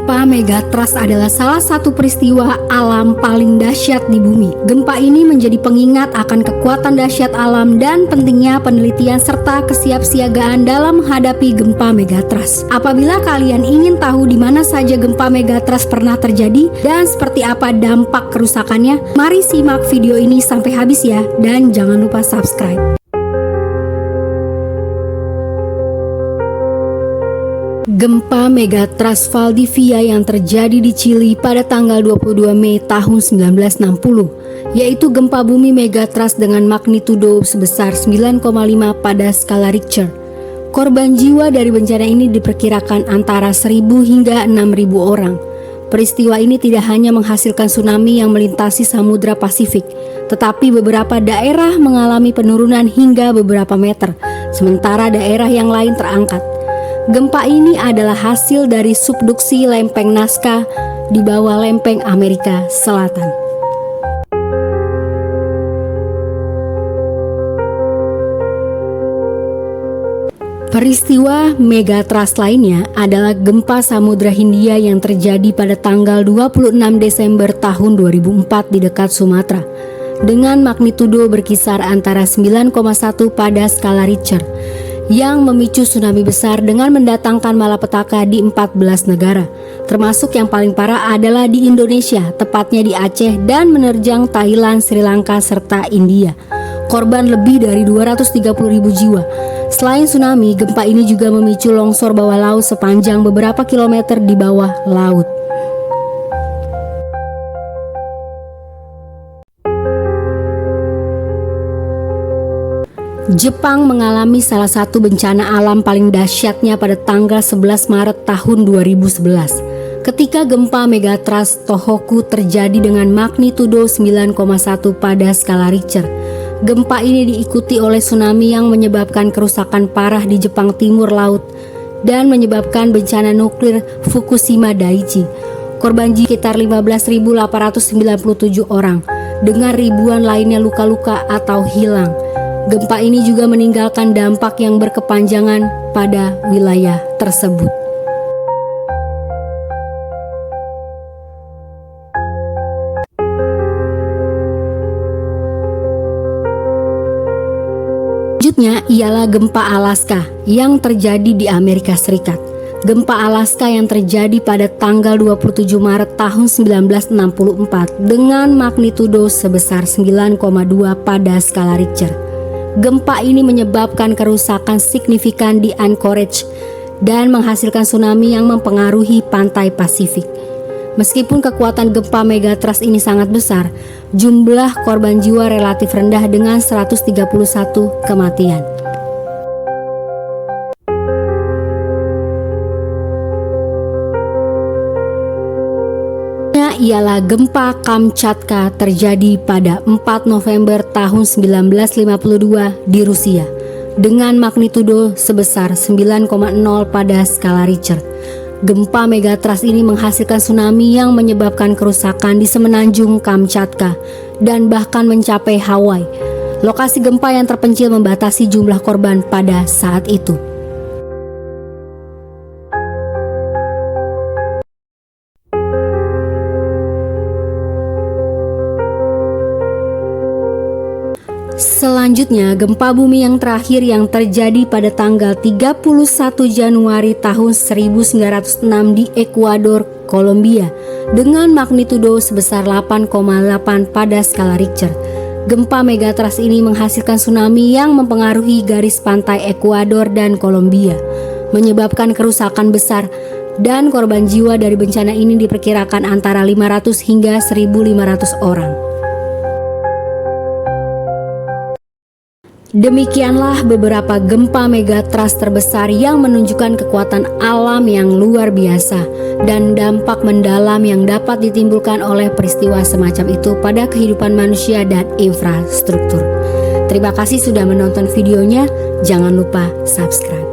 Gempa Megatrust adalah salah satu peristiwa alam paling dahsyat di bumi. Gempa ini menjadi pengingat akan kekuatan dahsyat alam dan pentingnya penelitian serta kesiapsiagaan dalam menghadapi gempa Megatrust. Apabila kalian ingin tahu di mana saja gempa Megatrust pernah terjadi dan seperti apa dampak kerusakannya, mari simak video ini sampai habis ya, dan jangan lupa subscribe. Gempa Megatrust Valdivia yang terjadi di Chili pada tanggal 22 Mei tahun 1960, yaitu gempa bumi Megatrust dengan magnitudo sebesar 9,5 pada skala Richter. Korban jiwa dari bencana ini diperkirakan antara 1.000 hingga 6.000 orang. Peristiwa ini tidak hanya menghasilkan tsunami yang melintasi Samudra Pasifik, tetapi beberapa daerah mengalami penurunan hingga beberapa meter, sementara daerah yang lain terangkat. Gempa ini adalah hasil dari subduksi lempeng Nazca di bawah lempeng Amerika Selatan. Peristiwa Megatrust lainnya adalah gempa Samudra Hindia yang terjadi pada tanggal 26 Desember tahun 2004 di dekat Sumatera, dengan magnitudo berkisar antara 9,1 pada skala Richter, yang memicu tsunami besar dengan mendatangkan malapetaka di 14 negara, termasuk yang paling parah adalah di Indonesia, tepatnya di Aceh, dan menerjang Thailand, Sri Lanka, serta India. Korban lebih dari 230.000 jiwa. Selain tsunami, gempa ini juga memicu longsor bawah laut sepanjang beberapa kilometer di bawah laut. Jepang mengalami salah satu bencana alam paling dahsyatnya pada tanggal 11 Maret tahun 2011, ketika gempa Megatrust Tohoku terjadi dengan magnitudo 9,1 pada skala Richter. Gempa ini diikuti oleh tsunami yang menyebabkan kerusakan parah di Jepang Timur Laut dan menyebabkan bencana nuklir Fukushima Daiichi. Korban jiwa sekitar 15.897 orang, dengan ribuan lainnya luka-luka atau hilang. Gempa ini juga meninggalkan dampak yang berkepanjangan pada wilayah tersebut. Selanjutnya ialah gempa Alaska yang terjadi di Amerika Serikat. Gempa Alaska yang terjadi pada tanggal 27 Maret tahun 1964 dengan magnitudo sebesar 9,2 pada skala Richter. Gempa ini menyebabkan kerusakan signifikan di Anchorage dan menghasilkan tsunami yang mempengaruhi pantai Pasifik. Meskipun kekuatan gempa Megatrust ini sangat besar, jumlah korban jiwa relatif rendah dengan 131 kematian. Ialah gempa Kamchatka terjadi pada 4 November tahun 1952 di Rusia dengan magnitudo sebesar 9,0 pada skala Richter. Gempa Megatrust ini menghasilkan tsunami yang menyebabkan kerusakan di semenanjung Kamchatka dan bahkan mencapai Hawaii. Lokasi gempa yang terpencil membatasi jumlah korban pada saat itu. Selanjutnya, gempa bumi yang terakhir yang terjadi pada tanggal 31 Januari tahun 1906 di Ekuador, Kolombia, dengan magnitudo sebesar 8,8 pada skala Richter. Gempa Megatrust ini menghasilkan tsunami yang mempengaruhi garis pantai Ekuador dan Kolombia, menyebabkan kerusakan besar, dan korban jiwa dari bencana ini diperkirakan antara 500 hingga 1.500 orang. Demikianlah beberapa gempa Megatrust terbesar yang menunjukkan kekuatan alam yang luar biasa dan dampak mendalam yang dapat ditimbulkan oleh peristiwa semacam itu pada kehidupan manusia dan infrastruktur. Terima kasih sudah menonton videonya, jangan lupa subscribe.